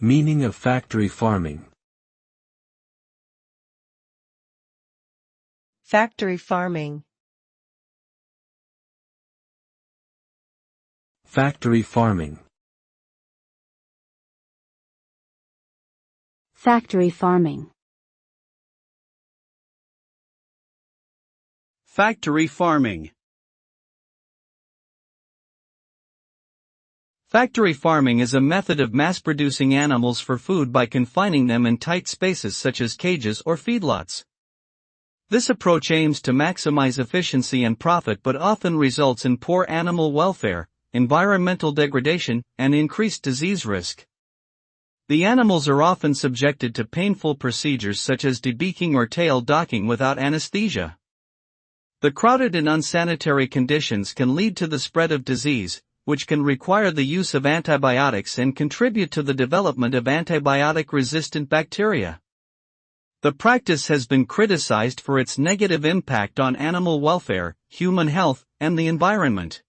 Meaning of factory farming. Factory farming. Factory farming. Factory farming. Factory farming. Factory farming is a method of mass-producing animals for food by confining them in tight spaces such as cages or feedlots. This approach aims to maximize efficiency and profit but often results in poor animal welfare, environmental degradation, and increased disease risk. The animals are often subjected to painful procedures such as debeaking or tail docking without anesthesia. The crowded and unsanitary conditions can lead to the spread of disease, which can require the use of antibiotics and contribute to the development of antibiotic-resistant bacteria. The practice has been criticized for its negative impact on animal welfare, human health, and the environment.